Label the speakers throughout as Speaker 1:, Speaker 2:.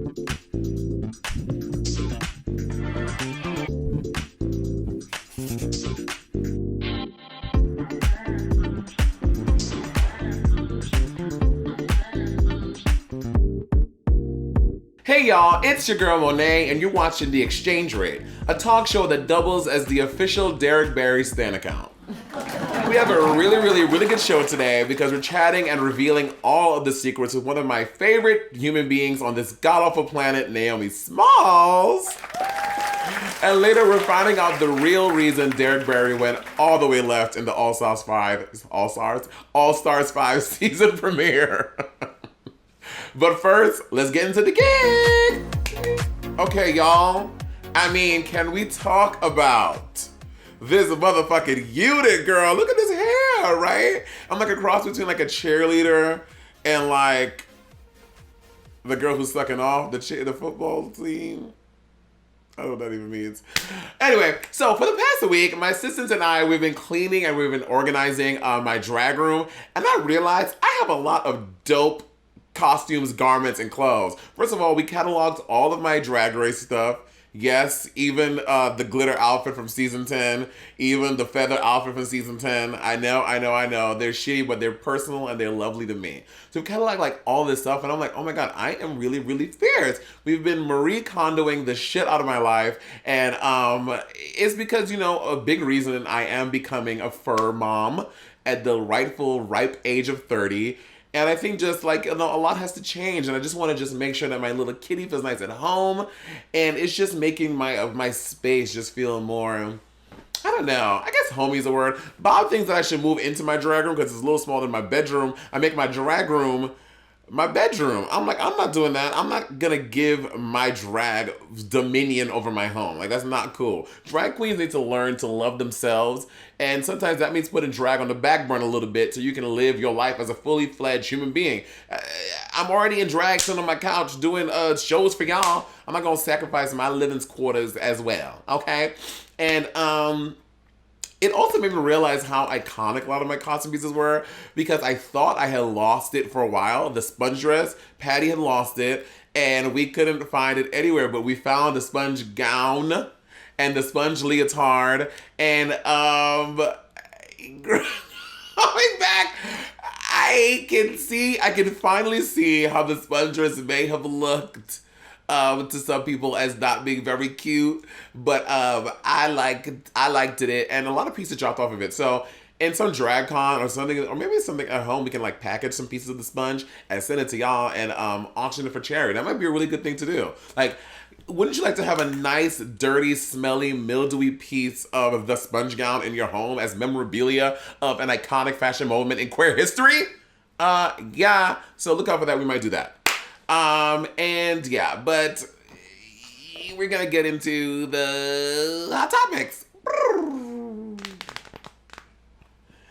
Speaker 1: Hey y'all, it's your girl Monét, and you're watching The Exchange Rate, a talk show that doubles as the official Derrick Barry Stan account. We have a really good show today because we're chatting and revealing all of the secrets with one of my favorite human beings on this god-awful planet, Naomi Smalls. And later we're finding out the real reason Derrick Barry went all the way left in the All-Stars 5 season premiere. But first, let's get into the gig. Okay, y'all. I mean, can we talk about this motherfucking unit, girl? Look at this hair, right? I'm like a cross between like a cheerleader and like the girl who's sucking off the football team. I don't know what that even means. Anyway, so for the past week, my assistants and I, we've been cleaning and we've been organizing my drag room. And I realized I have a lot of dope costumes, garments, and clothes. First of all, we cataloged all of my Drag Race stuff. Yes, even the glitter outfit from season 10, even the feather outfit from season 10. I know. They're shitty, but they're personal and they're lovely to me. So we cataloged like all this stuff, and I'm like, oh my god, I am really fierce. We've been Marie Kondoing the shit out of my life, and it's because, you know, a big reason I am becoming a fur mom at the rightful ripe age of 30. And I think just like, you know, a lot has to change, and I just want to just make sure that my little kitty feels nice at home, and it's just making my space just feel more, I don't know, I guess homey's a word. Bob thinks that I should move into my drag room because it's a little smaller than my bedroom. I make my drag room my bedroom. I'm like, I'm not doing that. I'm not gonna give my drag dominion over my home. Like, that's not cool. Drag queens need to learn to love themselves, and sometimes that means putting drag on the back burner a little bit so you can live your life as a fully fledged human being. I'm already in drag, sitting on my couch doing shows for y'all. I'm not gonna sacrifice my living quarters as well, okay? And it also made me realize how iconic a lot of my costume pieces were, because I thought I had lost it for a while. The sponge dress, Patty had lost it, and we couldn't find it anywhere, but we found the sponge gown and the sponge leotard, and going back, I can finally see how the sponge dress may have looked to some people as not being very cute, but I liked it, and a lot of pieces dropped off of it. So in some drag con or something, or maybe something at home, we can like package some pieces of the sponge and send it to y'all and auction it for charity. That might be a really good thing to do. Like, wouldn't you like to have a nice, dirty, smelly, mildewy piece of the sponge gown in your home as memorabilia of an iconic fashion moment in queer history? Yeah. So look out for that. We might do that. And yeah, but we're gonna get into the hot topics.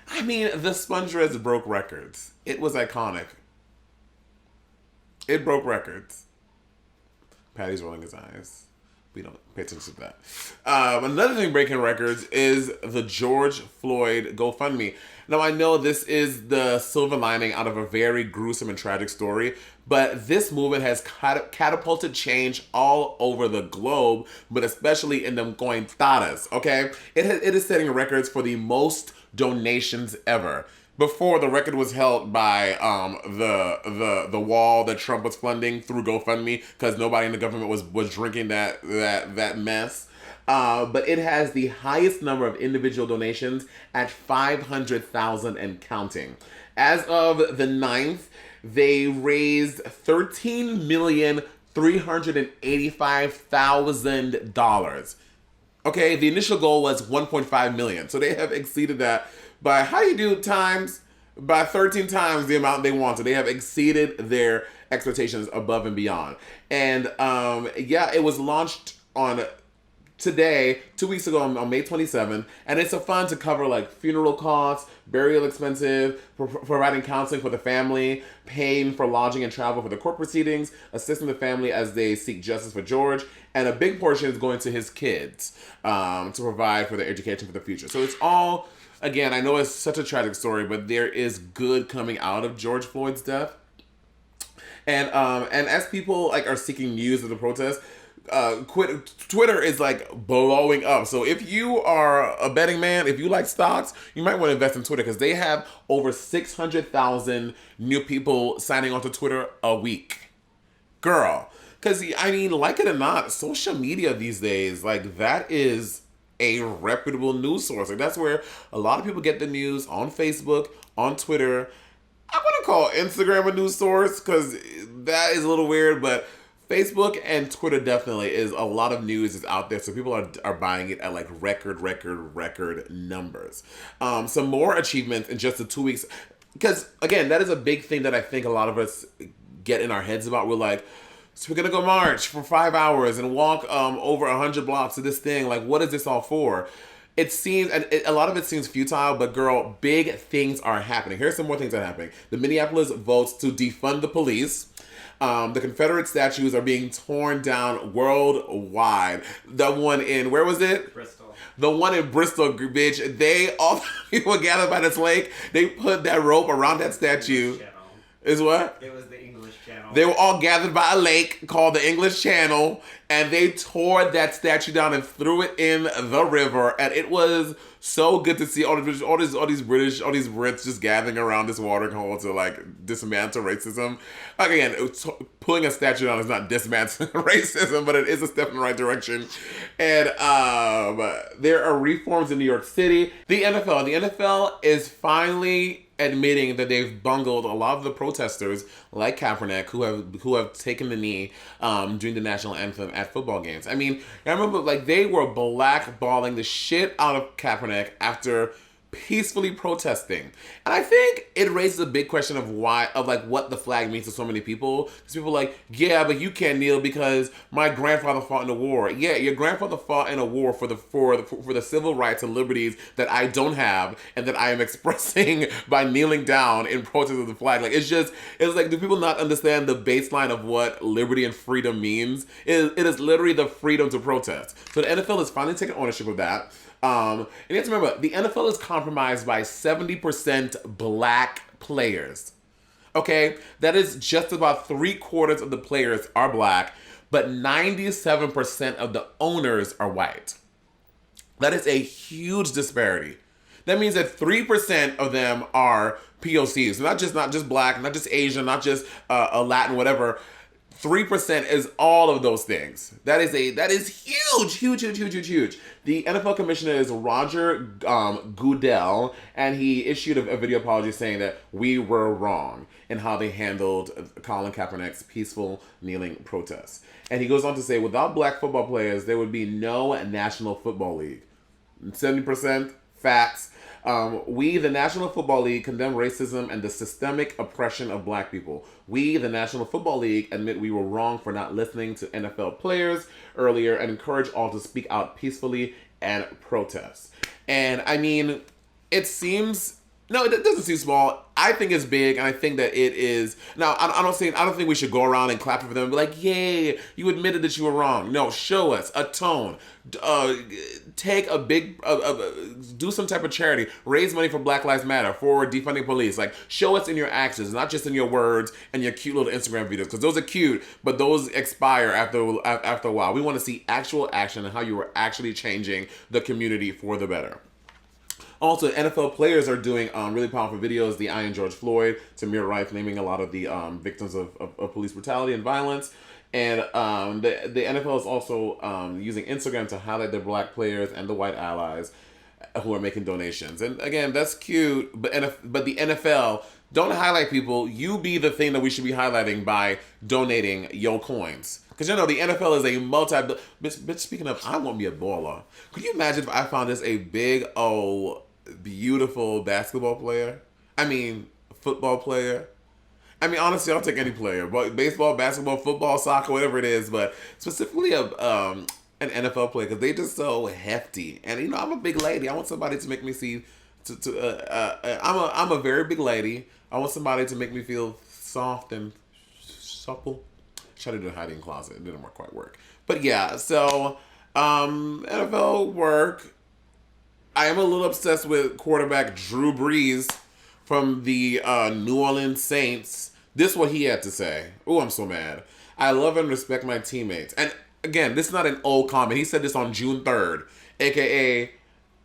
Speaker 1: I mean, the sponge dress broke records. It was iconic. It broke records. Patty's rolling his eyes. We don't pay attention to that. Another thing breaking records is the George Floyd GoFundMe. Now, I know this is the silver lining out of a very gruesome and tragic story, but this movement has catapulted change all over the globe, but especially in the Contadas, okay? It is setting records for the most donations ever. Before, the record was held by the wall that Trump was funding through GoFundMe, because nobody in the government was drinking that mess. But it has the highest number of individual donations at 500,000 and counting. As of the 9th, they raised $13,385,000. Okay, the initial goal was $1.5 million, so they have exceeded that by, how do you do times? By 13 times the amount they wanted. They have exceeded their expectations above and beyond. And yeah, it was launched on today, 2 weeks ago on May 27th, and it's a fund to cover like funeral costs, burial expenses, providing counseling for the family, paying for lodging and travel for the court proceedings, assisting the family as they seek justice for George, and a big portion is going to his kids to provide for their education for the future. So it's all, again, I know it's such a tragic story, but there is good coming out of George Floyd's death. And as people like are seeking news of the protest, Twitter is like blowing up. So if you are a betting man, if you like stocks, you might want to invest in Twitter because they have over 600,000 new people signing onto Twitter a week. Girl. Because, I mean, like it or not, social media these days, like, that is a reputable news source. Like, that's where a lot of people get the news on Facebook, on Twitter. I want to call Instagram a news source because that is a little weird, but Facebook and Twitter definitely is a lot of news is out there, so people are buying it at like record numbers. Some more achievements in just the 2 weeks, because again, that is a big thing that I think a lot of us get in our heads about. We're like, so we're gonna go march for 5 hours and walk over 100 blocks to this thing. Like, what is this all for? It seems, and a lot of it seems futile, but girl, big things are happening. Here's some more things that are happening. The Minneapolis votes to defund the police. The Confederate statues are being torn down worldwide. The one in, where was it?
Speaker 2: Bristol.
Speaker 1: The one in Bristol, bitch. All the people gathered by this lake, they put that rope around that statue. Is what?
Speaker 2: It was the English Channel.
Speaker 1: They were all gathered by a lake called the English Channel, and they tore that statue down and threw it in the river. And it was so good to see all these Brits just gathering around this water hole to like dismantle racism. Again, pulling a statue down is not dismantling racism, but it is a step in the right direction. And there are reforms in New York City. The NFL is finally admitting that they've bungled a lot of the protesters like Kaepernick who have taken the knee during the national anthem at football games. I mean, I remember like they were blackballing the shit out of Kaepernick after peacefully protesting. And I think it raises a big question of what the flag means to so many people. Because people are like, yeah, but you can't kneel because my grandfather fought in a war. Yeah, your grandfather fought in a war for the civil rights and liberties that I don't have and that I am expressing by kneeling down in protest of the flag. Like, it's like, do people not understand the baseline of what liberty and freedom means? It is literally the freedom to protest. So the NFL is finally taking ownership of that. And you have to remember, the NFL is compromised by 70% black players. Okay? That is just about 3/4 of the players are black, but 97% of the owners are white. That is a huge disparity. That means that 3% of them are POCs. Not just black, not just Asian, not just a Latin, whatever. 3% is all of those things. That is huge. The NFL commissioner is Roger Goodell, and he issued a video apology saying that we were wrong in how they handled Colin Kaepernick's peaceful kneeling protests. And he goes on to say, without black football players, there would be no National Football League. 70% facts. We, the National Football League, condemn racism and the systemic oppression of black people. We, the National Football League, admit we were wrong for not listening to NFL players earlier and encourage all to speak out peacefully and protest. And I mean, it doesn't seem small. I think it's big, and I think that it is. Now, I don't think we should go around and clap for them and be like, yay, you admitted that you were wrong. No, show us, atone. Take a big, do some type of charity. Raise money for Black Lives Matter, for defunding police. Like, show us in your actions, not just in your words and your cute little Instagram videos. Because those are cute, but those expire after a while. We want to see actual action and how you are actually changing the community for the better. Also, NFL players are doing really powerful videos. The I Am George Floyd, Tamir Rife naming a lot of the victims of police brutality and violence. And the NFL is also using Instagram to highlight their black players and the white allies who are making donations. And again, that's cute, but the NFL, don't highlight people. You be the thing that we should be highlighting by donating your coins. Because, the NFL is a bitch, speaking of, I want me a baller. Could you imagine if I found this a big, beautiful basketball player? I mean, football player. I mean, honestly, I'll take any player. But baseball, basketball, football, soccer, whatever it is. But specifically an NFL player, because they're just so hefty. And, I'm a big lady. I want somebody to make me see... I'm a very big lady. I want somebody to make me feel soft and supple. Tried to do a hiding closet. It didn't quite work. But yeah, so NFL work. I am a little obsessed with quarterback Drew Brees from the New Orleans Saints This is what he had to say. Oh, I'm so mad. I love and respect my teammates. And again, this is not an old comment. He said this on June 3rd, aka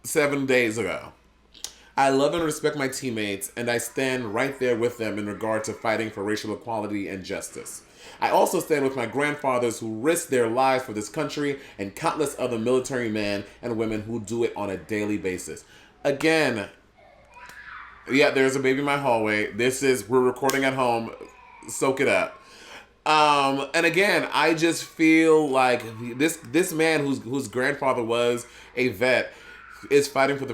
Speaker 1: 7 days ago. I love and respect my teammates, and I stand right there with them in regard to fighting for racial equality and justice. I also stand with my grandfathers who risked their lives for this country and countless other military men and women who do it on a daily basis. Again, yeah, there's a baby in my hallway. We're recording at home. Soak it up. And again, I just feel like this man whose grandfather was a vet is fighting for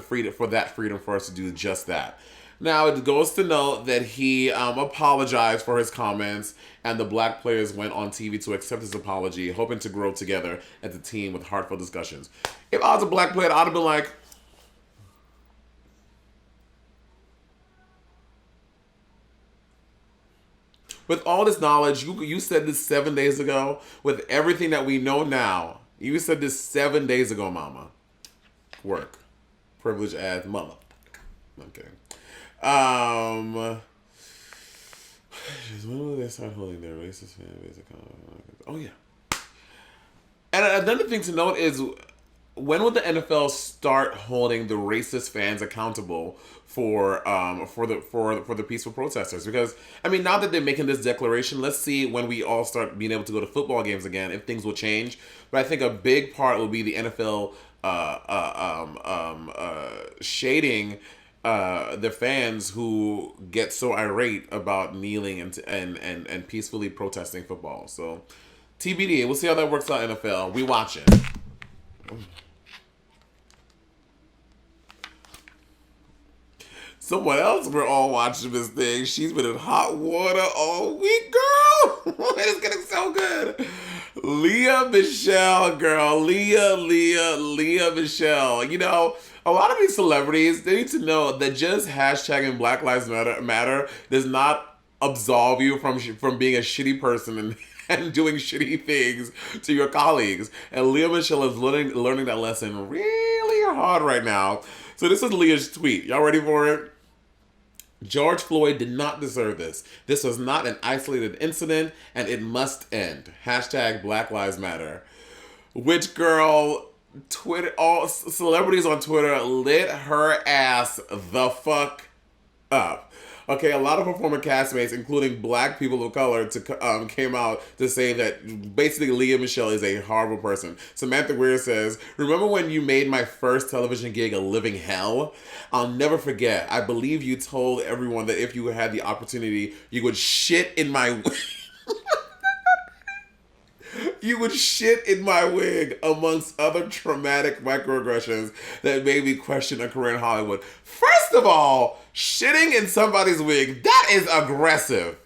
Speaker 1: that freedom for us to do just that. Now, it goes to note that he apologized for his comments, and the black players went on TV to accept his apology, hoping to grow together as a team with heartfelt discussions. If I was a black player, I'd have been like, with all this knowledge, you said this 7 days ago, with everything that we know now, you said this 7 days ago, mama. Work. Privileged ass mother. I'm kidding. When will they start holding their racist fan base accountable? Oh yeah. And another thing to note is, when will the NFL start holding the racist fans accountable for the peaceful protesters? Because I mean, now that they're making this declaration, let's see when we all start being able to go to football games again, if things will change. But I think a big part will be the NFL shading the fans who get so irate about kneeling and peacefully protesting football. So TBD, we'll see how that works out. NFL, we watching. Someone else, we're all watching this thing. She's been in hot water all week, girl. It's getting so good. Leah Michelle, girl. Leah Michelle. You know, a lot of these celebrities, they need to know that just hashtagging Black Lives Matter does not absolve you from being a shitty person and doing shitty things to your colleagues. And Leah Michelle is learning that lesson really hard right now. So this is Leah's tweet. Y'all ready for it? George Floyd did not deserve this. This was not an isolated incident, and it must end. Hashtag Black Lives Matter. Which, girl, Twitter, all celebrities on Twitter lit her ass the fuck up. Okay, a lot of her former castmates, including black people of color, came out to say that basically Leah Michelle is a horrible person. Samantha Weir says, "Remember when you made my first television gig a living hell? I'll never forget. I believe you told everyone that if you had the opportunity, you would shit in my you would shit in my wig, amongst other traumatic microaggressions that made me question a career in Hollywood." First of all, shitting in somebody's wig, that is aggressive.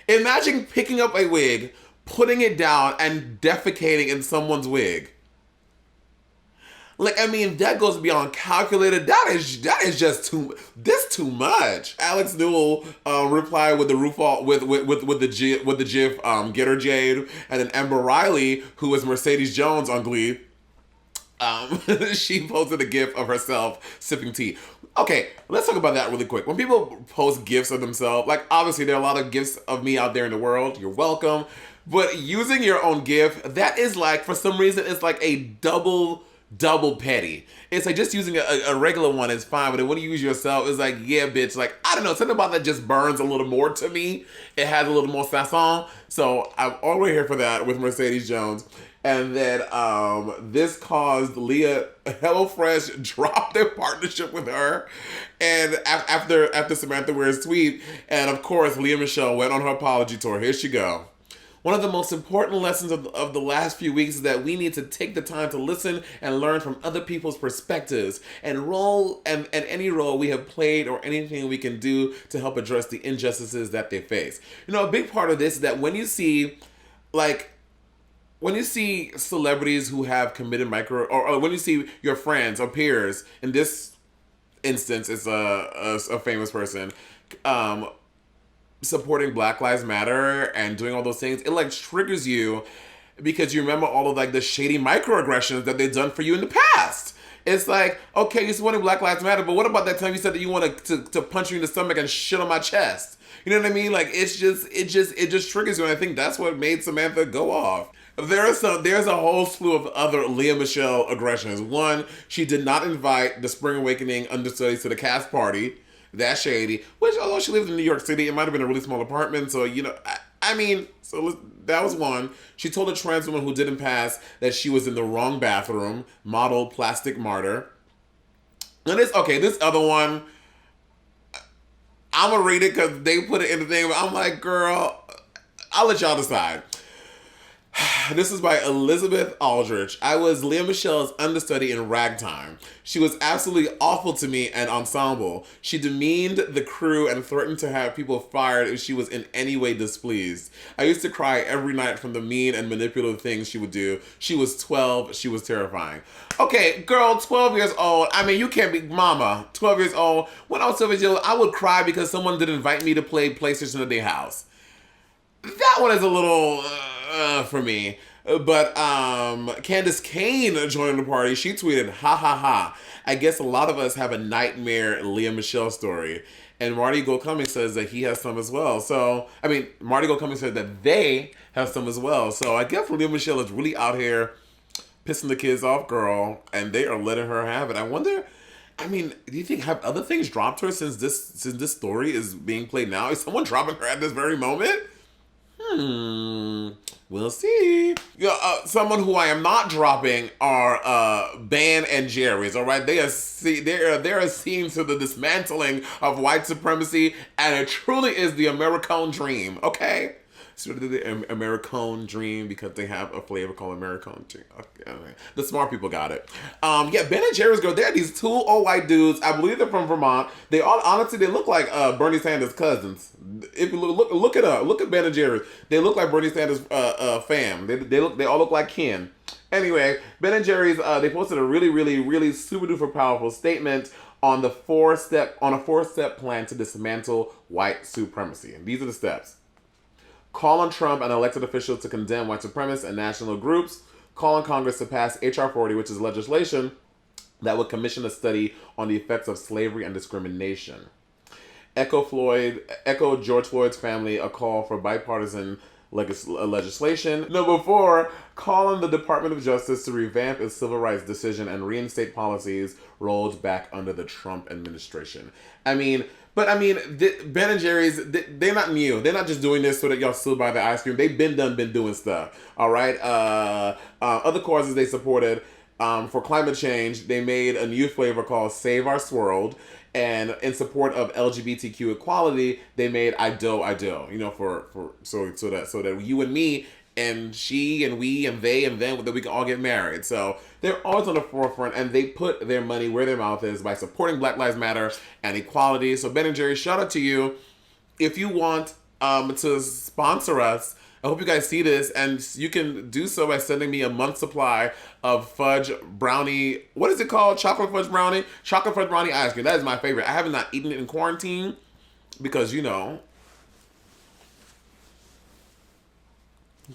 Speaker 1: Imagine picking up a wig, putting it down, and defecating in someone's wig. Like, I mean, that goes beyond calculated. That is just too much. Alex Newell replied with the the GIF Get Her Jade, and then Amber Riley, who was Mercedes Jones on Glee, she posted a GIF of herself sipping tea. Okay, let's talk about that really quick. When people post GIFs of themselves, like, obviously there are a lot of GIFs of me out there in the world. You're welcome. But using your own GIF, that is like, for some reason, it's like a double petty. It's like just using a regular one is fine, but when you use yourself, it's like, yeah, bitch. Like, I don't know, something about that just burns a little more to me. It has a little more sazon. So I'm all the way here for that with Mercedes Jones. And then this caused Leah, HelloFresh dropped their partnership with her. And after Samantha Weir's tweet, and of course, Leah Michelle went on her apology tour. Here she go. "One of the most important lessons of the last few weeks is that we need to take the time to listen and learn from other people's perspectives and any role we have played or anything we can do to help address the injustices that they face." You know, a big part of this is that when you see celebrities who have committed or when you see your friends or peers, in this instance, it's a famous person, supporting Black Lives Matter and doing all those things, it like triggers you because you remember all of like the shady microaggressions that they've done for you in the past. It's like, okay, you supporting Black Lives Matter, but what about that time you said that you wanted to punch me in the stomach and shit on my chest? You know what I mean? Like, it just triggers you, and I think that's what made Samantha go off. There's a whole slew of other Lea Michele aggressions. One, she did not invite the Spring Awakening understudies to the cast party. That's shady. Which, although she lived in New York City, it might have been a really small apartment. So, you know, that was one. She told a trans woman who didn't pass that she was in the wrong bathroom. Model Plastic Martyr. And this other one, I'm going to read it because they put it in the thing. But I'm like, girl, I'll let y'all decide. This is by Elizabeth Aldrich. I was Lea Michele's understudy in Ragtime. She was absolutely awful to me and ensemble. She demeaned the crew and threatened to have people fired if she was in any way displeased. I used to cry every night from the mean and manipulative things she would do. She was 12. She was terrifying. Okay, girl, 12 years old. I mean, you can't be mama. 12 years old. When I was 12 years old, I would cry because someone didn't invite me to play PlayStation at their house. That one is a little for me. But Candace Kane joined the party. She tweeted, ha ha ha. I guess a lot of us have a nightmare Lea Michele story. And Marty Gold Cummings says that he has some as well. So, I mean, Marty Gold Cummings said that they have some as well. So I guess Lea Michele is really out here pissing the kids off, girl. And they are letting her have it. I wonder, I mean, do you think have other things dropped her since this story is being played now? Is someone dropping her at this very moment? We'll see. You know, someone who I am not dropping are Ben and Jerry's. All right, they are seen to the dismantling of white supremacy, and it truly is the American dream. Okay. So the American dream because they have a flavor called American dream. Okay. The smart people got it. Yeah, Ben and Jerry's, girl, they're these two old white dudes. I believe they're from Vermont. They all, honestly, they look like Bernie Sanders' cousins. If you look it up, look at Ben and Jerry's. They look like Bernie Sanders' fam. They all look like kin. Anyway, Ben and Jerry's, they posted a really, really, really super duper powerful statement on a four-step plan to dismantle white supremacy. And these are the steps. Call on Trump and elected officials to condemn white supremacists and national groups. Call on Congress to pass H.R. 40, which is legislation that would commission a study on the effects of slavery and discrimination. Echo George Floyd's family a call for bipartisan legislation. Number 4, call on the Department of Justice to revamp its civil rights decision and reinstate policies rolled back under the Trump administration. Ben and Jerry's, they're not new. They're not just doing this so that y'all still buy the ice cream. They've been doing stuff. All right. Other causes they supported for climate change, they made a new flavor called Save Our Swirl. And in support of LGBTQ equality, they made I Do. You know, so that you and me and she and we and they and them, that we can all get married. So they're always on the forefront, and they put their money where their mouth is by supporting Black Lives Matter and equality. So Ben and Jerry, shout out to you. If you want to sponsor us, I hope you guys see this, and you can do so by sending me a month's supply of fudge brownie. What is it called? Chocolate fudge brownie? Chocolate fudge brownie ice cream. That is my favorite. I have not eaten it in quarantine because, you know.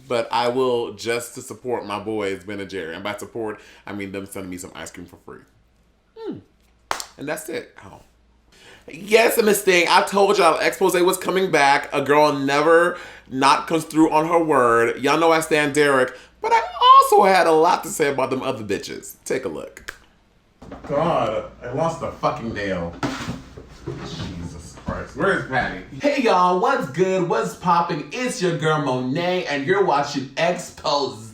Speaker 1: But I will, just to support my boys, Ben and Jerry. And by support, I mean them sending me some ice cream for free. And that's it. Oh. Yes, Miss Thing, I told y'all expose was coming back. A girl never not comes through on her word. Y'all know I stand Derrick, but I also had a lot to say about them other bitches. Take a look. God, I lost a fucking nail. Jesus Christ. Where is Patty? Hey y'all, what's good? What's popping? It's your girl Monét, and you're watching Expose.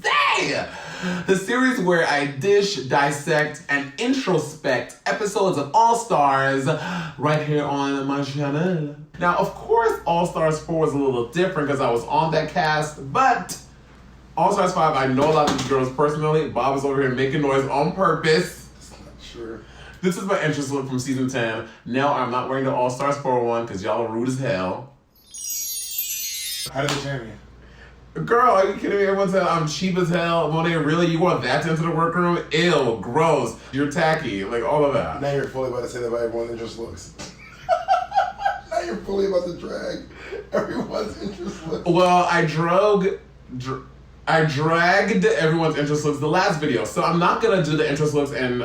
Speaker 1: The series where I dish, dissect, and introspect episodes of All Stars right here on my channel. Now, of course, All Stars 4 was a little different because I was on that cast, but All Stars 5, I know a lot of these girls personally. Bob was over here making noise on purpose. That's not true. This is my entrance look from season 10. Now, I'm not wearing the All Stars 4 one because y'all are rude as hell.
Speaker 2: How did they champion?
Speaker 1: Girl, are you kidding me? Everyone said I'm cheap as hell. Monet, really? You want that into the workroom? Ew, gross. You're tacky. Like, all of that.
Speaker 2: Now you're fully about to say that about everyone's interest looks. Now you're fully about to drag everyone's interest looks.
Speaker 1: Well, I drug... I dragged everyone's interest looks the last video. So I'm not gonna do the interest looks and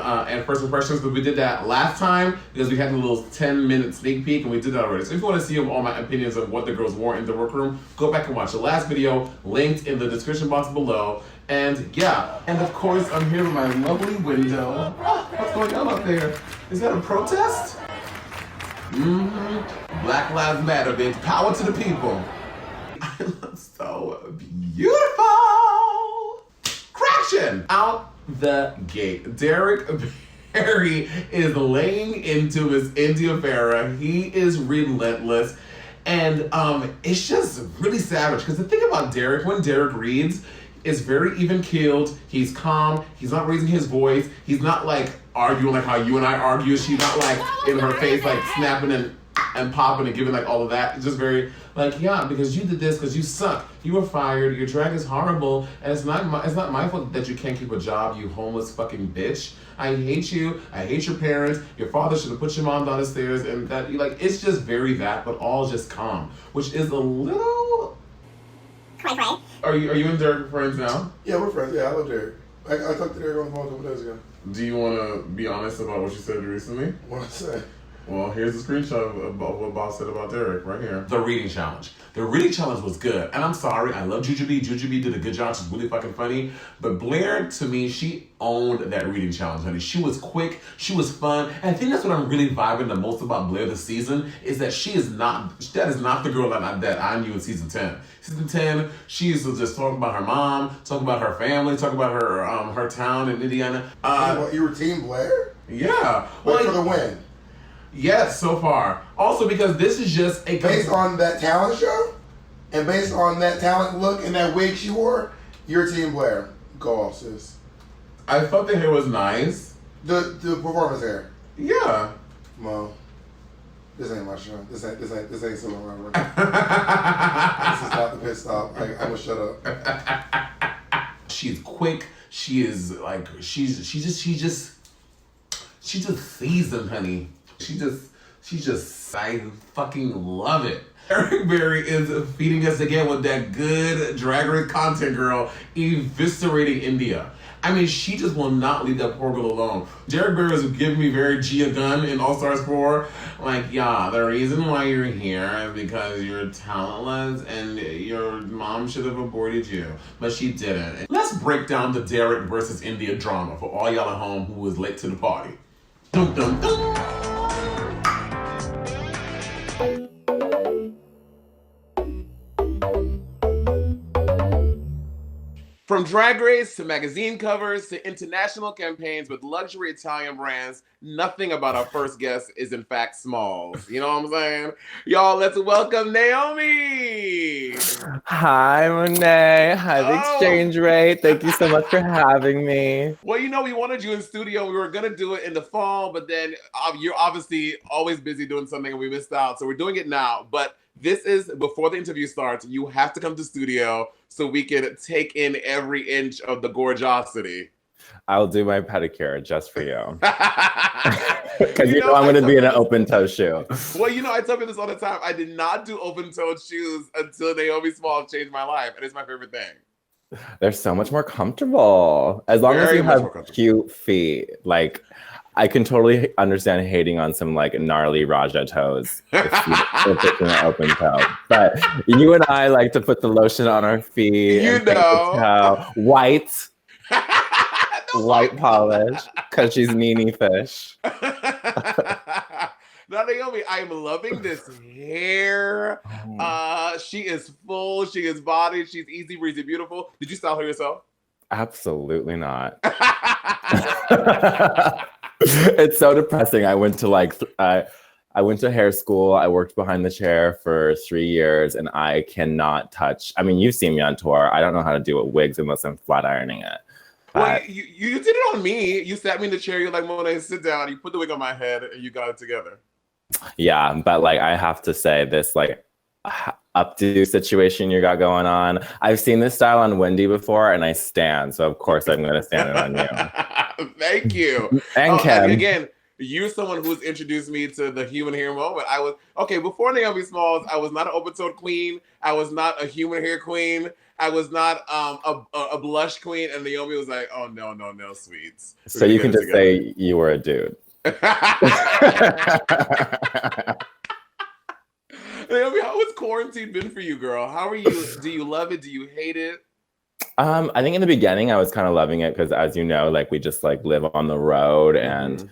Speaker 1: first impressions, but we did that last time because we had a little 10-minute sneak peek and we did that already. So if you want to see all my opinions of what the girls wore in the workroom, go back and watch the last video, linked in the description box below. And yeah, and of course I'm here with my lovely window. Oh, what's going on up there? Is that a protest? Black Lives Matter, bitch. Power to the people. I look so beautiful. Traction out the gate. Derrick Barry is laying into his India Farah. He is relentless. And it's just really savage. Because the thing about Derrick, when Derrick reads, is very even keeled. He's calm. He's not raising his voice. He's not like arguing like how you and I argue. She's not like in her face like snapping and popping and giving like all of that. It's just very like, yeah, because you did this, because you suck. You were fired. Your drag is horrible, and it's not my fault that you can't keep a job. You homeless fucking bitch. I hate you. I hate your parents. Your father should have put your mom down the stairs, and that like it's just very that, but all just calm, which is a little.
Speaker 3: Cray.
Speaker 1: Are you and Derrick friends now?
Speaker 2: Yeah, we're friends. Yeah, I love Derrick. I talked to Derrick on the phone a couple days ago.
Speaker 1: Do you want to be honest about what you said recently?
Speaker 2: What I say?
Speaker 1: Well, here's a screenshot of what Bob said about Derrick right here. The reading challenge. The reading challenge was good. And I'm sorry, I love Jujubee. Jujubee did a good job. She's really fucking funny. But Blair, to me, she owned that reading challenge, honey. She was quick. She was fun. And I think that's what I'm really vibing the most about Blair this season is that that is not the girl that I knew in season 10. Season 10, she used to just talk about her mom, talk about her family, talk about her town in Indiana.
Speaker 2: You were Team Blair?
Speaker 1: Yeah.
Speaker 2: Wait for the win.
Speaker 1: Yes, so far. Also because this is just a...
Speaker 2: Based on that talent show, and based on that talent look and that wig she wore, you're Team Blair. Go off, sis.
Speaker 1: I thought the hair was nice.
Speaker 2: The performance hair.
Speaker 1: Yeah.
Speaker 2: Mo, this ain't my show. This ain't something around working. This is not the pit stop. I'm gonna shut up.
Speaker 1: She's quick. She is like she just seasoned, honey. She just I fucking love it. Derrick Barry is feeding us again with that good Drag Race content, girl, eviscerating India. I mean, she just will not leave that poor girl alone. Derrick Barry is giving me very Gia Gunn in All Stars 4. Like, yeah, the reason why you're here is because you're talentless and your mom should have aborted you, but she didn't. Let's break down the Derrick versus India drama for all y'all at home who was late to the party. Dun, dun, dun. From Drag Race to magazine covers to international campaigns with luxury Italian brands, nothing about our first guest is in fact Smalls. You know what I'm saying? Y'all, let's welcome Naomi.
Speaker 4: Hi, Monét. Hi, the exchange rate. Thank you so much for having me.
Speaker 1: Well, you know, we wanted you in studio. We were going to do it in the fall, but then you're obviously always busy doing something and we missed out. So we're doing it now. But this is before the interview starts. You have to come to studio so we can take in every inch of the gorgeosity.
Speaker 4: I'll do my pedicure just for you. Because you know I'm going to be in an open-toe shoe.
Speaker 1: Well, you know, I tell you this all the time. I did not do open-toed shoes until Naomi Smalls changed my life. And it's my favorite thing.
Speaker 4: They're so much more comfortable. As long as you have cute feet. Like, I can totally understand hating on some like gnarly Raja toes if it's an open toe. But you and I like to put the lotion on our feet.
Speaker 1: You know.
Speaker 4: White polish because she's Nene Fish.
Speaker 1: Now, Naomi, I am loving this hair. She is full. She is body. She's easy breezy, beautiful. Did you style her yourself?
Speaker 4: Absolutely not. It's so depressing. I went to hair school. I worked behind the chair for 3 years, and I cannot touch. I mean, you've seen me on tour. I don't know how to do it wigs unless I'm flat ironing it.
Speaker 1: Well, you did it on me. You sat me in the chair. You're like, Monét, sit down. You put the wig on my head, and you got it together.
Speaker 4: Yeah, but like I have to say, this like updo situation you got going on. I've seen this style on Wendy before, and I stand. So of course I'm going to stand it on you.
Speaker 1: Thank you.
Speaker 4: And Kim.
Speaker 1: Again, you're someone who's introduced me to the human hair moment. Before Naomi Smalls, I was not an open-toed queen. I was not a human hair queen. I was not a blush queen, and Naomi was like, "Oh no, sweets."
Speaker 4: So you can just say you were a dude.
Speaker 1: Naomi, how has quarantine been for you, girl? How are you? Do you love it? Do you hate it?
Speaker 4: I think in the beginning I was kind of loving it because, as you know, like we just like live on the road, and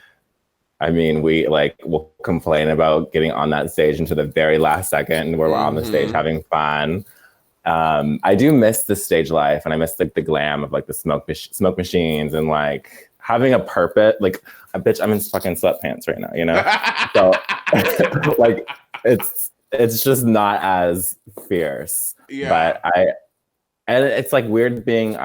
Speaker 4: I mean, we like will complain about getting on that stage into the very last second where we're on the stage having fun. I do miss the stage life, and I miss like the glam of like the smoke machines and like having a purpose. Like, bitch, I'm in fucking sweatpants right now, you know? So like it's just not as fierce.
Speaker 1: Yeah.
Speaker 4: But and it's like weird being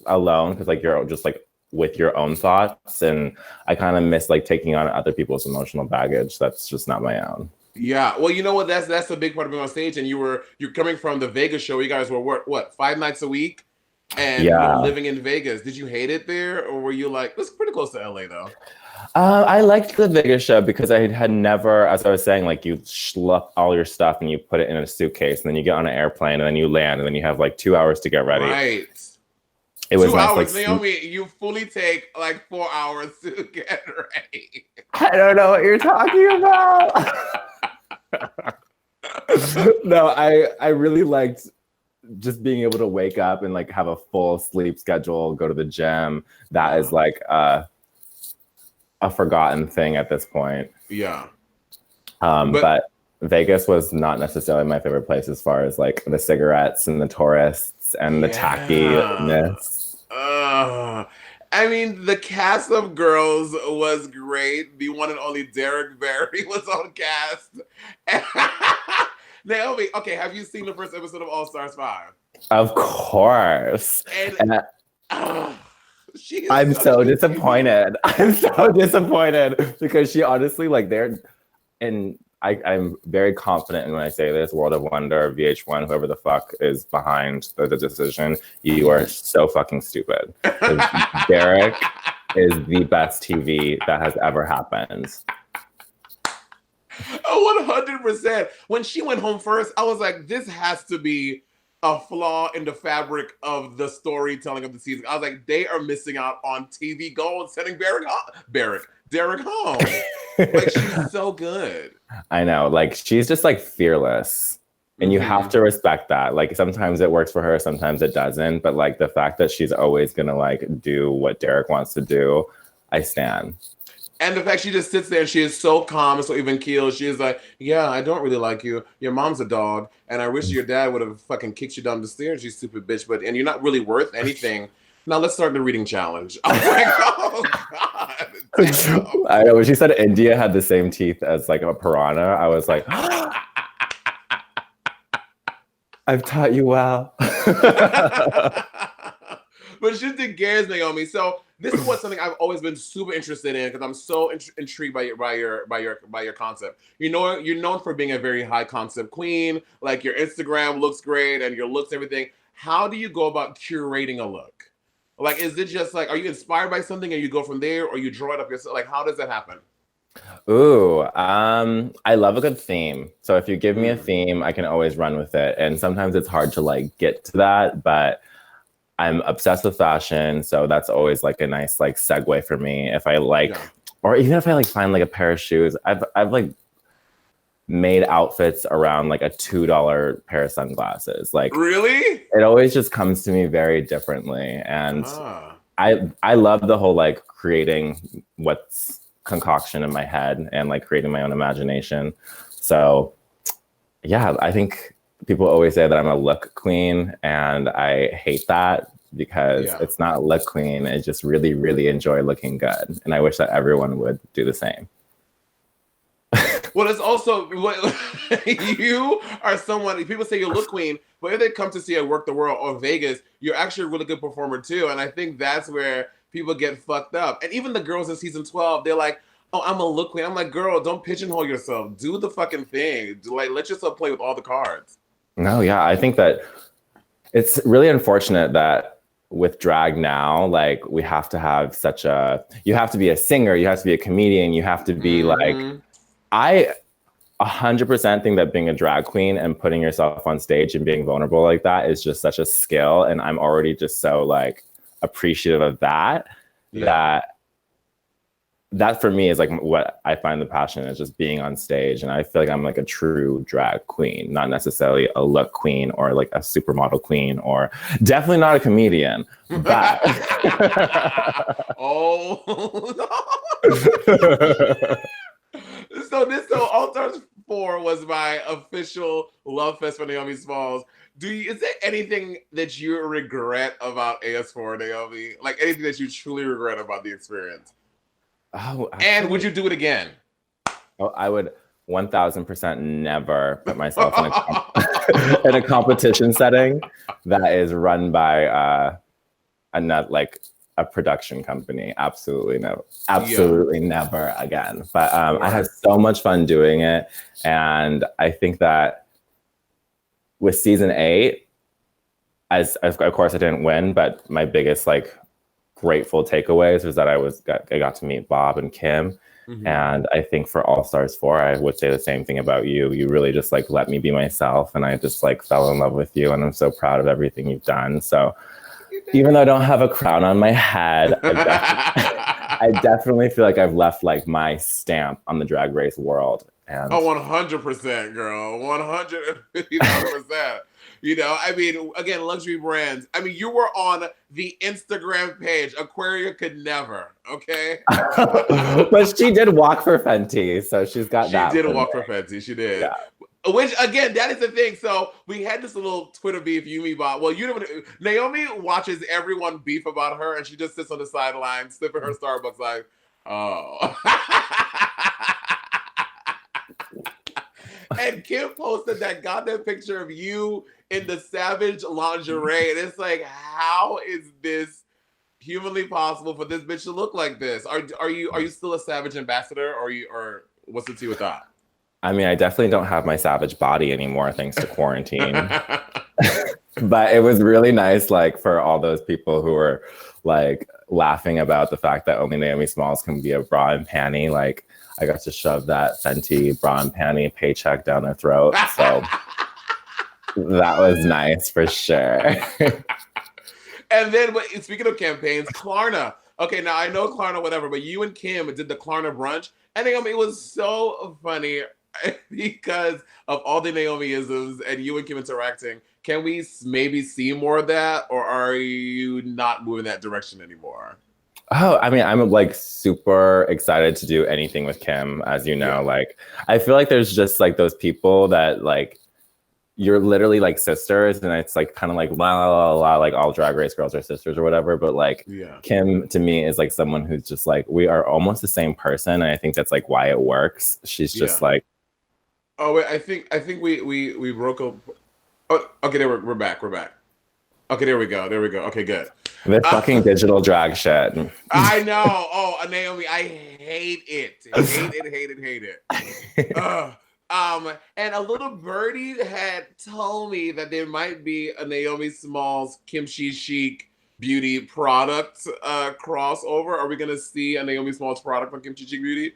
Speaker 4: alone because like you're just like with your own thoughts, and I kind of miss like taking on other people's emotional baggage that's just not my own.
Speaker 1: Yeah, well, you know what? That's a big part of being on stage, and you're coming from the Vegas show. You guys were what 5 nights a week, and living in Vegas. Did you hate it there, or were you like, it's pretty close to LA though?
Speaker 4: I liked the Vegas show because I had never, as I was saying, like you schluck all your stuff and you put it in a suitcase, and then you get on an airplane, and then you land, and then you have like 2 hours to get ready.
Speaker 1: Right.
Speaker 4: It was
Speaker 1: 2 hours,
Speaker 4: like,
Speaker 1: Naomi. You fully take like 4 hours to get ready.
Speaker 4: I don't know what you're talking about. No, I really liked just being able to wake up and like have a full sleep schedule, go to the gym. That is like a forgotten thing at this point.
Speaker 1: Yeah.
Speaker 4: But Vegas was not necessarily my favorite place as far as like the cigarettes and the tourists and the tackiness.
Speaker 1: I mean, the cast of girls was great. The one and only Derrick was on cast. Naomi, okay, have you seen the first episode of All Stars 5?
Speaker 4: Of course. I'm so disappointed. I'm so disappointed because she honestly, like, I'm very confident in when I say this, World of Wonder, VH1, whoever the fuck is behind the decision, you are so fucking stupid. Derrick is the best TV that has ever happened.
Speaker 1: 100%. When she went home first, I was like, this has to be a flaw in the fabric of the storytelling of the season. I was like, they are missing out on TV gold, sending Derrick home. Like, she's so good.
Speaker 4: I know, like, she's just like fearless, and you have to respect that. Like, sometimes it works for her, sometimes it doesn't, but like the fact that she's always gonna like do what Derrick wants to do, I stand.
Speaker 1: And the fact she just sits there and she is so calm and so even keeled. She is like, yeah, I don't really like you. Your mom's a dog, and I wish your dad would have fucking kicked you down the stairs, you stupid bitch. And you're not really worth anything. Now let's start the reading challenge. I was like, oh God. Damn.
Speaker 4: I know when she said India had the same teeth as like a piranha, I was like, I've taught you well.
Speaker 1: But she did Gares, Naomi. So this is something I've always been super interested in because I'm so intrigued by your concept. You know, you're known for being a very high concept queen. Like, your Instagram looks great and your looks, everything. How do you go about curating a look? Like, is it just like, are you inspired by something and you go from there, or you draw it up yourself? Like, how does that happen?
Speaker 4: Ooh, I love a good theme. So if you give me a theme, I can always run with it. And sometimes it's hard to like get to that, but I'm obsessed with fashion, so that's always like a nice like segue for me. If I like, or even if I like find like a pair of shoes, I've like made outfits around like a $2 pair of sunglasses. Like,
Speaker 1: really,
Speaker 4: it always just comes to me very differently, and I love the whole like creating what's concoction in my head and like creating my own imagination. So yeah, I think people always say that I'm a look queen, and I hate that because it's not look queen. I just really, really enjoy looking good. And I wish that everyone would do the same.
Speaker 1: Well, it's also, you are someone, people say you look queen, but if they come to see a Work the World or Vegas, you're actually a really good performer too. And I think that's where people get fucked up. And even the girls in season 12, they're like, oh, I'm a look queen. I'm like, girl, don't pigeonhole yourself. Do the fucking thing. Like, let yourself play with all the cards.
Speaker 4: No, yeah, I think that it's really unfortunate that with drag now, like, we have to have you have to be a singer, you have to be a comedian, you have to be like, I 100% think that being a drag queen and putting yourself on stage and being vulnerable like that is just such a skill. And I'm already just so like appreciative of that, that for me is like what I find the passion is, just being on stage. And I feel like I'm like a true drag queen, not necessarily a look queen or like a supermodel queen, or definitely not a comedian. But
Speaker 1: So All Stars 4 was my official love fest for Naomi Smalls. Is there anything that you regret about AS4, Naomi? Like anything that you truly regret about the experience?
Speaker 4: Oh,
Speaker 1: actually, and would you do it again?
Speaker 4: Oh, I would 1000% never put myself in a competition setting that is run by a production company. Absolutely no. Absolutely never again. But I had so much fun doing it. And I think that with season 8, as of course I didn't win, but my biggest like grateful takeaways was that I got to meet Bob and Kim. Mm-hmm. And I think for All Stars 4, I would say the same thing about you. You really just like let me be myself, and I just like fell in love with you, and I'm so proud of everything you've done. So even though I don't have a crown on my head, I definitely feel like I've left like my stamp on the Drag Race world. And
Speaker 1: 100%, girl, 150%. You know, I mean, again, luxury brands. I mean, you were on the Instagram page. Aquaria could never, okay?
Speaker 4: But she did walk for Fenty, so she's got that.
Speaker 1: She did walk for Fenty. She did. Yeah. Which, again, that is the thing. So we had this little Twitter beef, Yumi bot. Well, Naomi watches everyone beef about her, and she just sits on the sideline, sipping her Starbucks like, oh. And Kim posted that goddamn picture of you in the Savage lingerie, and it's like, how is this humanly possible for this bitch to look like this? Are you still a Savage ambassador, or what's the tea with that?
Speaker 4: I mean, I definitely don't have my Savage body anymore thanks to quarantine. But it was really nice, like, for all those people who were like laughing about the fact that only Naomi Smalls can be a bra and panty. Like, I got to shove that Fenty bra and panty paycheck down their throat. So that was nice for sure.
Speaker 1: And then, speaking of campaigns, Klarna. Okay, now I know Klarna, whatever, but you and Kim did the Klarna brunch. And Naomi, it was so funny because of all the Naomi-isms and you and Kim interacting. Can we maybe see more of that, or are you not moving that direction anymore?
Speaker 4: Oh, I mean, I'm like super excited to do anything with Kim, as you know. Yeah. Like, I feel like there's just like those people that like you're literally like sisters, and it's like kind of like la la la la, like all Drag Race girls are sisters or whatever. But like Kim to me is like someone who's just like, we are almost the same person, and I think that's like why it works. She's just like,
Speaker 1: oh wait, I think we broke up. Oh, okay, we're back. Okay, there we go. Okay, good.
Speaker 4: The fucking digital drag shit.
Speaker 1: I know. Oh, Naomi, I hate it. Hate it. And a little birdie had told me that there might be a Naomi Smalls Kimchi Chic Beauty product crossover. Are we gonna see a Naomi Smalls product on Kimchi Chic Beauty?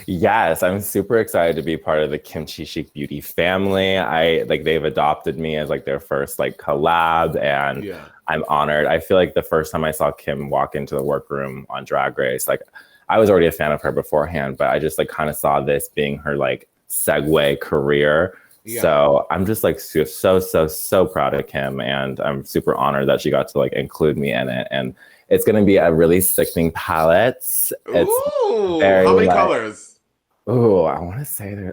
Speaker 4: Yes, I'm super excited to be part of the Kimchi Chic Beauty family. They've adopted me as like their first like collab, and I'm honored. I feel like the first time I saw Kim walk into the workroom on Drag Race, like I was already a fan of her beforehand, but I just like kind of saw this being her like segue career. Yeah. So I'm just like so proud of Kim, and I'm super honored that she got to like include me in it. And it's going to be a really sickening palette.
Speaker 1: Ooh, how many colors?
Speaker 4: Ooh, I want to say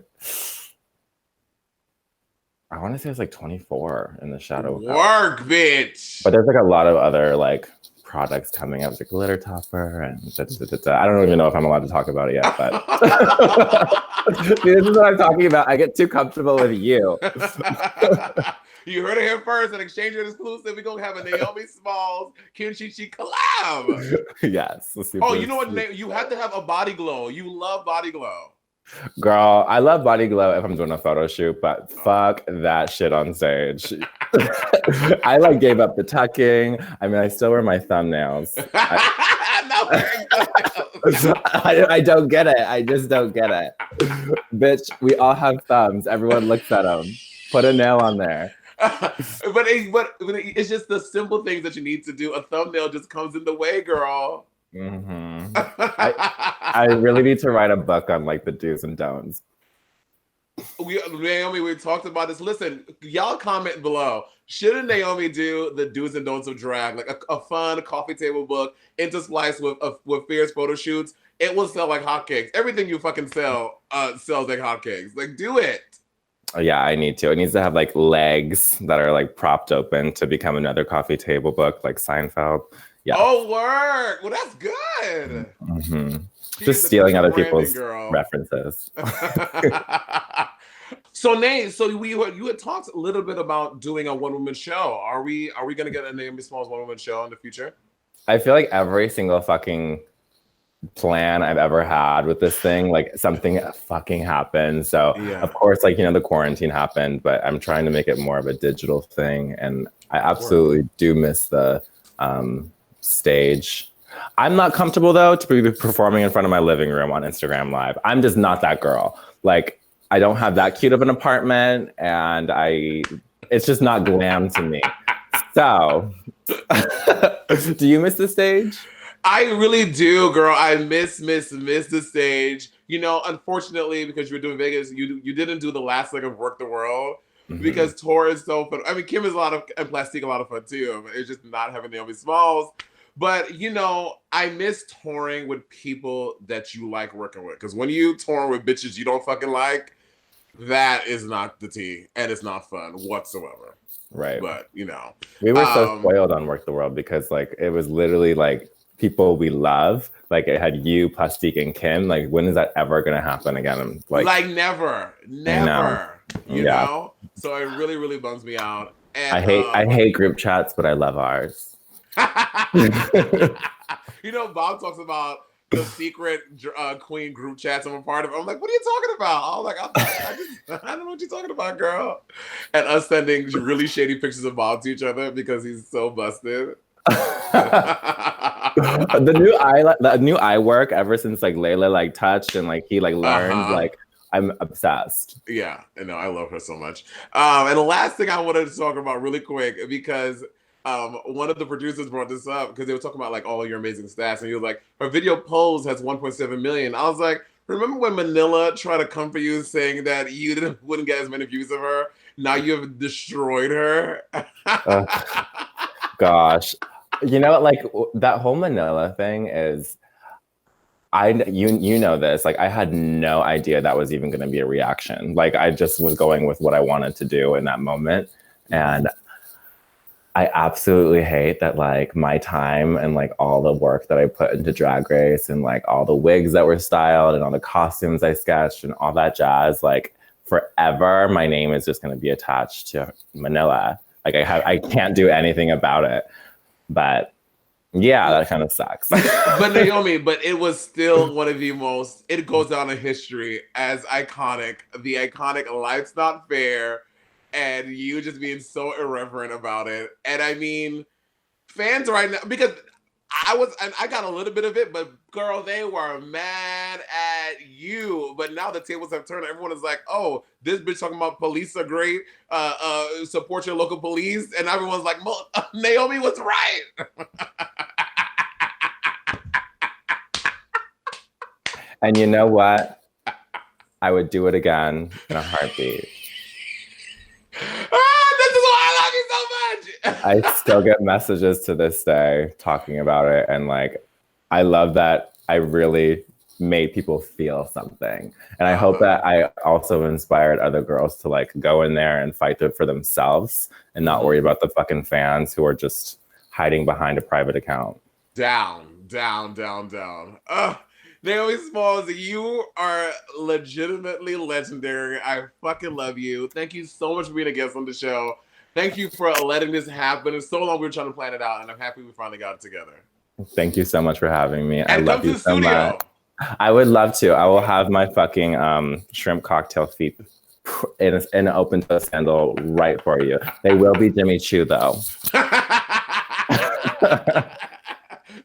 Speaker 4: it's like 24 in the shadow.
Speaker 1: Work, bitch.
Speaker 4: But there's like a lot of other like products coming up, like glitter topper and I don't even know if I'm allowed to talk about it yet, but this is what I'm talking about. I get too comfortable with you.
Speaker 1: You heard it here first. An exchange exclusive. We're gonna have a Naomi Smalls Kimchi Chic collab.
Speaker 4: Yes.
Speaker 1: Oh, you know what? You have to have a body glow. You love body glow.
Speaker 4: Girl, I love body glow if I'm doing a photo shoot, but fuck that shit on stage. I like gave up the tucking. I mean, I still wear my thumbnails. I don't get it. I just don't get it. Bitch, we all have thumbs. Everyone looks at them. Put a nail on there.
Speaker 1: But it's just the simple things that you need to do. A thumbnail just comes in the way, girl.
Speaker 4: Mm-hmm. I really need to write a book on like the do's and don'ts.
Speaker 1: Naomi, we talked about this. Listen, y'all comment below. Shouldn't Naomi do the do's and don'ts of drag, like a fun coffee table book interspliced with fierce photo shoots? It will sell like hotcakes. Everything you fucking sell sells like hotcakes. Like, do it.
Speaker 4: Oh, yeah, I need to. It needs to have like legs that are like propped open to become another coffee table book, like Seinfeld. Yeah.
Speaker 1: Oh, word. Well, that's good.
Speaker 4: Mm-hmm. Just stealing other people's
Speaker 1: girl.
Speaker 4: references.
Speaker 1: So Nate, you had talked a little bit about doing a one-woman show. Are we gonna get a Naomi Smalls one-woman show in the future?
Speaker 4: I feel like every single fucking plan I've ever had with this thing, like something fucking happened. So of course, like, you know, the quarantine happened, but I'm trying to make it more of a digital thing. And I absolutely do miss the stage. I'm not comfortable though to be performing in front of my living room on Instagram Live. I'm just not that girl. Like, I don't have that cute of an apartment, and it's just not glam to me. So, do you miss the stage?
Speaker 1: I really do, girl. I miss the stage. You know, unfortunately, because you were doing Vegas, you didn't do the last leg of Work the World because tour is so fun. I mean, Kim is and Plastique a lot of fun too. But it's just not having Naomi Smalls. But, you know, I miss touring with people that you like working with. Because when you tour with bitches you don't fucking like, that is not the tea. And it's not fun whatsoever.
Speaker 4: Right.
Speaker 1: But, you know.
Speaker 4: We were so spoiled on Work the World because, like, it was literally, like, people we love. Like, it had you, Plastique, and Kim. Like, when is that ever going to happen again? Like never. You know? So it really, really bums me out. And,
Speaker 1: I
Speaker 4: hate group chats, but I love ours.
Speaker 1: You know, Bob talks about the secret queen group chats I'm a part of. I'm like, what are you talking about? I'm like, I don't know what you're talking about, girl. And us sending really shady pictures of Bob to each other because he's so busted.
Speaker 4: the new eye work ever since like Layla like touched and like he like learned like I'm obsessed.
Speaker 1: Yeah, I know, I love her so much. And the last thing I wanted to talk about really quick because one of the producers brought this up because they were talking about like all your amazing stats, and he was like, her video Pose has 1.7 million. I was like, remember when Manila tried to come for you saying that you wouldn't get as many views of her? Now you have destroyed her.
Speaker 4: Gosh, you know, like that whole Manila thing is, you know this, like I had no idea that was even going to be a reaction. Like I just was going with what I wanted to do in that moment, and I absolutely hate that like my time and like all the work that I put into Drag Race and like all the wigs that were styled and all the costumes I sketched and all that jazz, like forever my name is just going to be attached to Manila. Like I can't do anything about it. But yeah, that kind of sucks.
Speaker 1: But Naomi, but it was still one of the most, it goes down in history as iconic, the iconic Life's Not Fair. And you just being so irreverent about it. And I mean, fans right now, because I got a little bit of it, but girl, they were mad at you. But now the tables have turned. Everyone is like, oh, this bitch talking about police are great. Support your local police. And everyone's like, Naomi was right.
Speaker 4: And you know what? I would do it again in a heartbeat.
Speaker 1: This is why I love you so much.
Speaker 4: I still get messages to this day talking about it, and like I love that I really made people feel something, and I hope that I also inspired other girls to like go in there and fight it for themselves and not worry about the fucking fans who are just hiding behind a private account.
Speaker 1: Down. Naomi Smalls, you are legitimately legendary. I fucking love you. Thank you so much for being a guest on the show. Thank you for letting this happen. It's so long we were trying to plan it out, and I'm happy we finally got it together.
Speaker 4: Thank you so much for having me.
Speaker 1: And
Speaker 4: I love you so much. I would love to. I will have my fucking shrimp cocktail feet in an open toe sandal right for you. They will be Jimmy Choo though.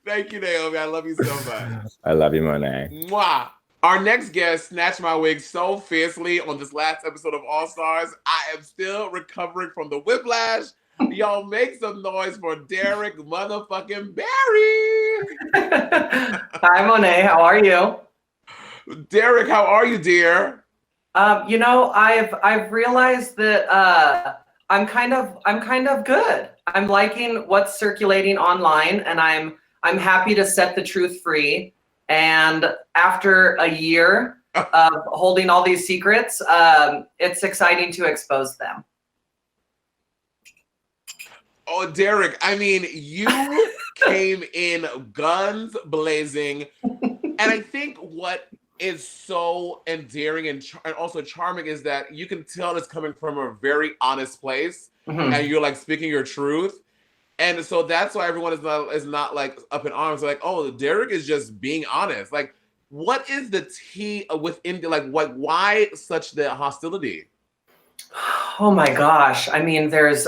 Speaker 1: Thank you, Naomi. I love you so much.
Speaker 4: I love you, Monet.
Speaker 1: Mwah. Our next guest snatched my wig so fiercely on this last episode of All Stars. I am still recovering from the whiplash. Y'all make some noise for Derrick motherfucking Barry.
Speaker 3: Hi, Monet. How are you?
Speaker 1: Derrick, how are you, dear?
Speaker 3: I've realized that I'm kind of good. I'm liking what's circulating online, and I'm happy to set the truth free. And after a year of holding all these secrets, it's exciting to expose them.
Speaker 1: Oh, Derrick, I mean, you came in guns blazing. And I think what is so endearing and also charming is that you can tell it's coming from a very honest place. Mm-hmm. And you're like speaking your truth. And so that's why everyone is not like up in arms. Like, oh, Derrick is just being honest. Like, what is the tea with India? Like, why such the hostility?
Speaker 3: Oh my gosh! I mean, there's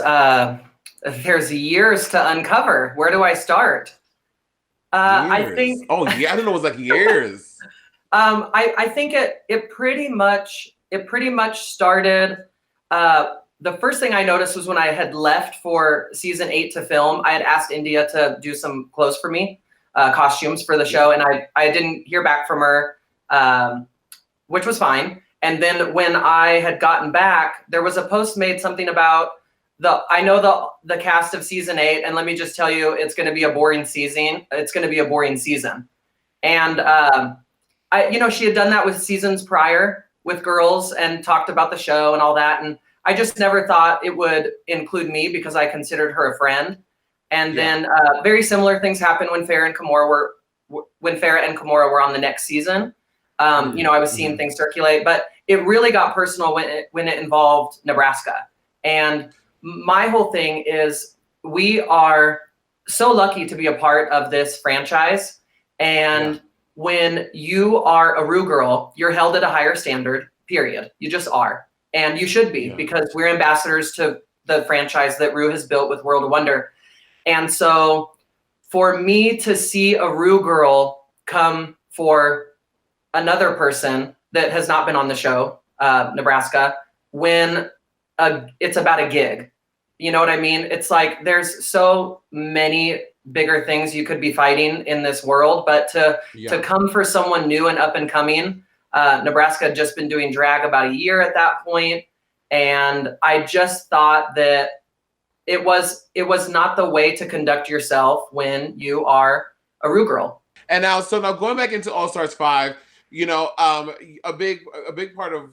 Speaker 3: years to uncover. Where do I start? I think.
Speaker 1: Oh yeah, I didn't know it was like years.
Speaker 3: I think it pretty much started. The first thing I noticed was when I had left for season 8 to film, I had asked India to do some clothes for me, costumes for the show, and I didn't hear back from her, which was fine. And then when I had gotten back, there was a post made something about I know the cast of season 8, and let me just tell you, it's going to be a boring season. It's going to be a boring season. And she had done that with seasons prior with girls and talked about the show and all that, and I just never thought it would include me because I considered her a friend. And then very similar things happened when Farrah and Kimora were on the next season. I was seeing things circulate, but it really got personal when it involved Nebraska. And my whole thing is we are so lucky to be a part of this franchise. And when you are a Rue girl, you're held at a higher standard, period. You just are. And you should be, because we're ambassadors to the franchise that Rue has built with World of Wonder. And so for me to see a Rue girl come for another person that has not been on the show, Nebraska, when it's about a gig, you know what I mean? It's like there's so many bigger things you could be fighting in this world, but to come for someone new and up and coming, Nebraska had just been doing drag about a year at that point, and I just thought that it was not the way to conduct yourself when you are a Rue girl.
Speaker 1: And now going back into All Stars 5, a big part of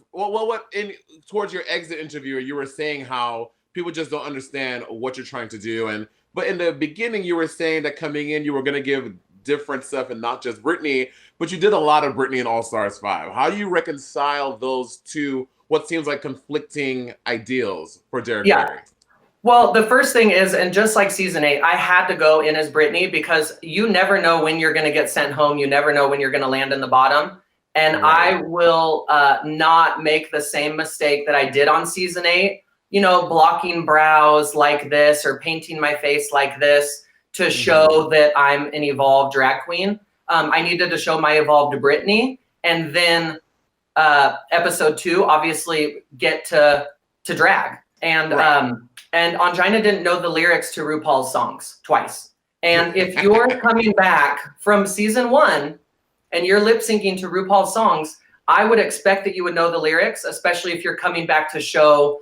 Speaker 1: towards your exit interview, you were saying how people just don't understand what you're trying to do, but in the beginning you were saying that coming in you were going to give different stuff and not just Britney, but you did a lot of Britney in All Stars 5. How do you reconcile those two, what seems like conflicting ideals for Derrick Barry?
Speaker 3: Well, the first thing is, and just like season 8, I had to go in as Britney because you never know when you're going to get sent home. You never know when you're going to land in the bottom. And I will not make the same mistake that I did on season 8, blocking brows like this or painting my face like this to show that I'm an evolved drag queen. I needed to show my evolved Britney, and then episode 2, obviously get to drag. And Angina didn't know the lyrics to RuPaul's songs twice. And if you're coming back from season 1 and you're lip syncing to RuPaul's songs, I would expect that you would know the lyrics, especially if you're coming back to show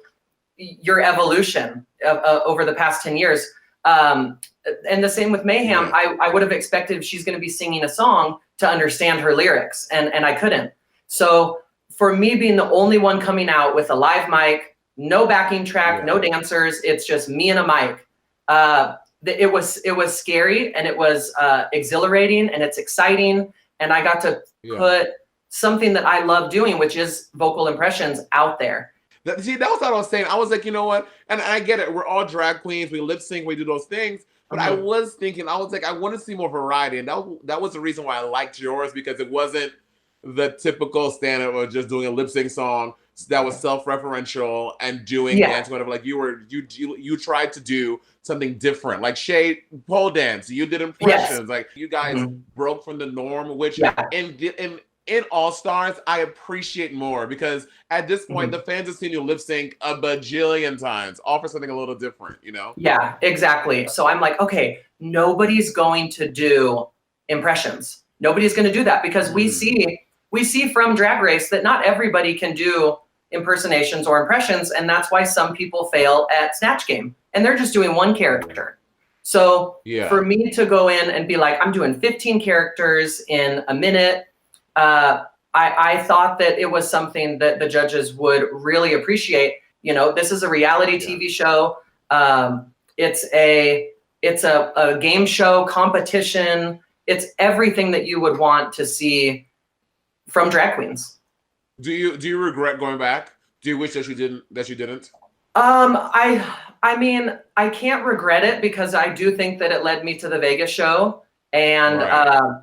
Speaker 3: your evolution over the past 10 years. And the same with Mayhem. I would have expected if she's going to be singing a song to understand her lyrics, and I couldn't. So for me being the only one coming out with a live mic, no backing track, no dancers, it's just me and a mic. It was scary, and it was exhilarating, and it's exciting, and I got to put something that I love doing, which is vocal impressions, out there.
Speaker 1: See, that was what I was saying. I was like, you know what? And I get it. We're all drag queens. We lip sync. We do those things. But I was thinking, I was like, I want to see more variety. And that was the reason why I liked yours, because it wasn't the typical stand-up of just doing a lip sync song that was self-referential and doing dance, whatever. Like you tried to do something different, like Shay pole dance. You did impressions. Like you guys broke from the norm, which in All Stars, I appreciate more because at this point, the fans have seen you lip sync a bajillion times, offer something a little different, you know?
Speaker 3: Yeah, exactly. So I'm like, okay, nobody's going to do impressions. Nobody's going to do that because we see from Drag Race that not everybody can do impersonations or impressions, and that's why some people fail at Snatch Game, and they're just doing one character. So for me to go in and be like, I'm doing 15 characters in a minute, I thought that it was something that the judges would really appreciate. You know, this is a reality TV show. It's a game show competition. It's everything that you would want to see from drag queens.
Speaker 1: Do you regret going back? Do you wish that you didn't?
Speaker 3: I mean, I can't regret it because I do think that it led me to the Vegas show. And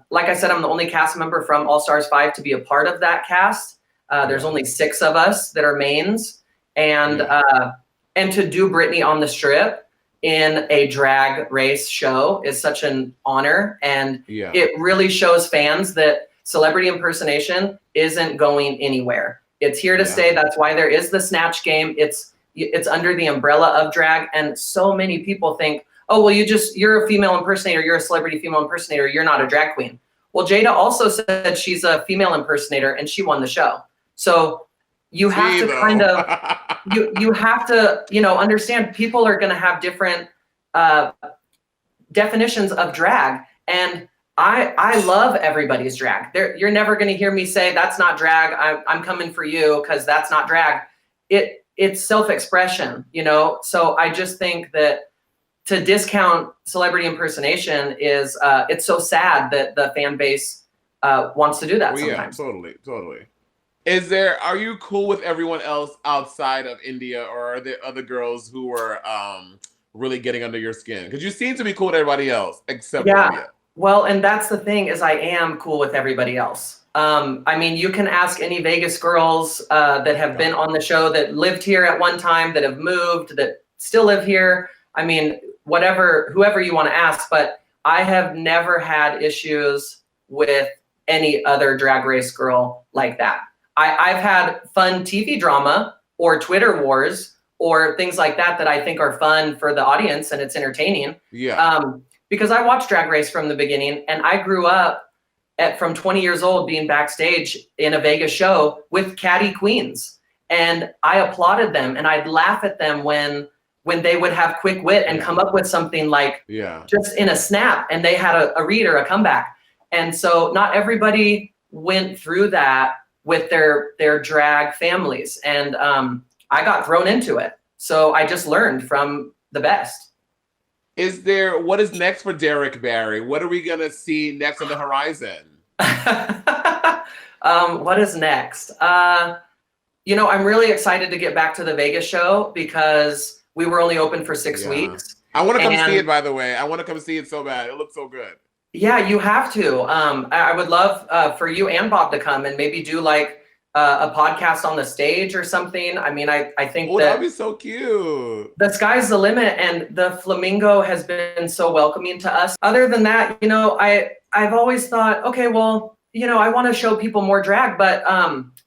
Speaker 3: like I said, I'm the only cast member from All Stars 5 to be a part of that cast. There's only 6 of us that are mains. And to do Britney on the Strip in a drag race show is such an honor. And it really shows fans that celebrity impersonation isn't going anywhere. It's here to stay. That's why there is the Snatch Game. It's under the umbrella of drag. And so many people think, oh, well, you're a female impersonator. You're a celebrity female impersonator. You're not a drag queen. Well, Jada also said she's a female impersonator and she won the show. So you have to kind of, you have to, understand people are going to have different definitions of drag. And I love everybody's drag. You're never going to hear me say that's not drag. I'm coming for you because that's not drag. It's self-expression, So I just think that to discount celebrity impersonation is it's so sad that the fan base wants to do that sometimes.
Speaker 1: Yeah, totally. Are you cool with everyone else outside of India, or are there other girls who are really getting under your skin? Because you seem to be cool with everybody else except India.
Speaker 3: Well, and that's the thing is I am cool with everybody else. I mean, you can ask any Vegas girls that have been on the show that lived here at one time, that have moved, that still live here. I mean, whoever you want to ask, but I have never had issues with any other Drag Race girl like that. I've had fun TV drama or Twitter wars or things like that I think are fun for the audience and it's entertaining. Because I watched Drag Race from the beginning and I grew up from 20 years old being backstage in a Vegas show with catty queens. And I applauded them and I'd laugh at them when they would have quick wit and come up with something like just in a snap and they had a read or a comeback. And so not everybody went through that with their drag families. And I got thrown into it. So I just learned from the best.
Speaker 1: What is next for Derrick Barry? What are we going to see next on the horizon?
Speaker 3: What is next? I'm really excited to get back to the Vegas show because we were only open for 6 weeks.
Speaker 1: I want to come see it, by the way. I want to come see it so bad. It looks so good.
Speaker 3: Yeah, you have to. I would love for you and Bob to come and maybe do like a podcast on the stage or something. I mean, I think
Speaker 1: that'd be so cute.
Speaker 3: The sky's the limit, and the Flamingo has been so welcoming to us. Other than that, I've always thought, okay, well, I want to show people more drag, but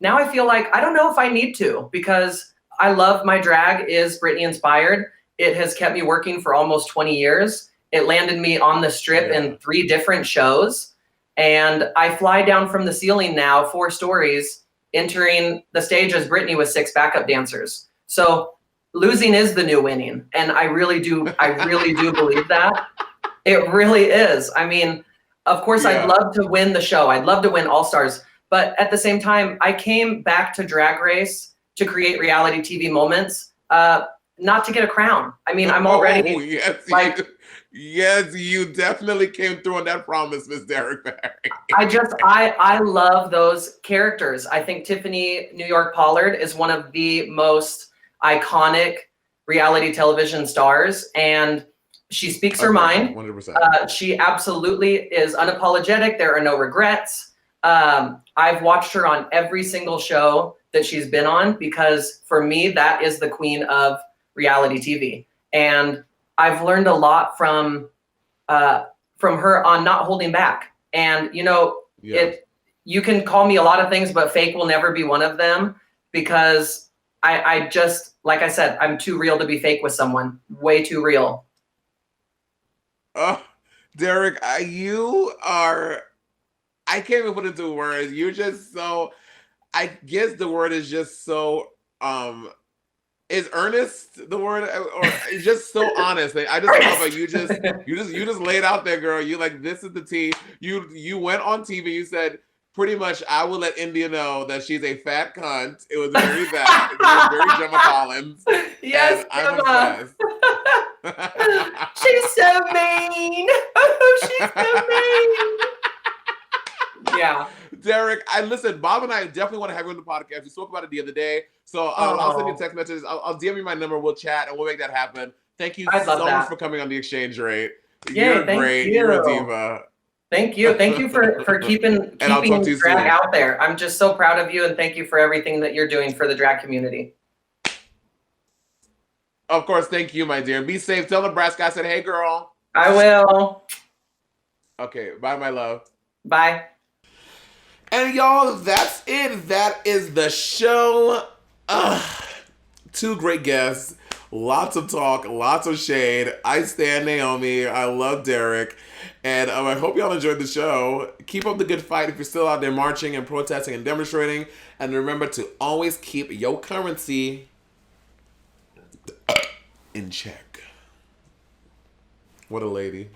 Speaker 3: now I feel like I don't know if I need to because I love my drag is Britney inspired. It has kept me working for almost 20 years. It landed me on the Strip in 3 different shows, and I fly down from the ceiling now 4 stories, entering the stage as Britney with 6 backup dancers. So losing is the new winning. And I really do believe that. It really is. I mean, of course, I'd love to win the show. I'd love to win All Stars. But at the same time, I came back to Drag Race to create reality TV moments, not to get a crown. I mean, I'm already
Speaker 1: Yes, you definitely came through on that promise, Miss Derrick Barry.
Speaker 3: I love those characters. I think Tiffany New York Pollard is one of the most iconic reality television stars, and she speaks her mind.
Speaker 1: 100%.
Speaker 3: She absolutely is unapologetic. There are no regrets. I've watched her on every single show that she's been on, because for me, that is the queen of reality TV. And I've learned a lot from her on not holding back. And, you know, you can call me a lot of things, but fake will never be one of them, because I just, like I said, I'm too real to be fake with someone. Way too real.
Speaker 1: Oh, Derrick, you are, I can't even put it into words. You're just so, I guess the word is just so, is earnest the word, or it's just so honest? I just love it. You just laid out there, girl. You like, this is the tea. You went on TV. You said pretty much, I will let India know that she's a fat cunt. It was very that. It was very Gemma Collins.
Speaker 3: Yes,
Speaker 1: I'm
Speaker 3: Gemma.
Speaker 1: obsessed.
Speaker 3: She's so mean. Oh, she's so mean. Yeah.
Speaker 1: Derrick, listen, Bob and I definitely want to have you on the podcast. We spoke about it the other day. So I'll send you text messages. I'll DM you my number. We'll chat and we'll make that happen. Thank you so much for coming on the exchange rate. You're great. You're a diva.
Speaker 3: Thank you. Thank you for keeping drag out there. I'm just so proud of you, and thank you for everything that you're doing for the drag community.
Speaker 1: Of course, thank you, my dear. Be safe. Tell Nebraska I said, hey, girl.
Speaker 3: I will.
Speaker 1: Okay, bye, my love.
Speaker 3: Bye.
Speaker 1: And y'all, that's it. That is the show. Two great guests. Lots of talk, lots of shade. I stand Naomi. I love Derrick. And I hope y'all enjoyed the show. Keep up the good fight if you're still out there marching and protesting and demonstrating. And remember to always keep your currency in check. What a lady.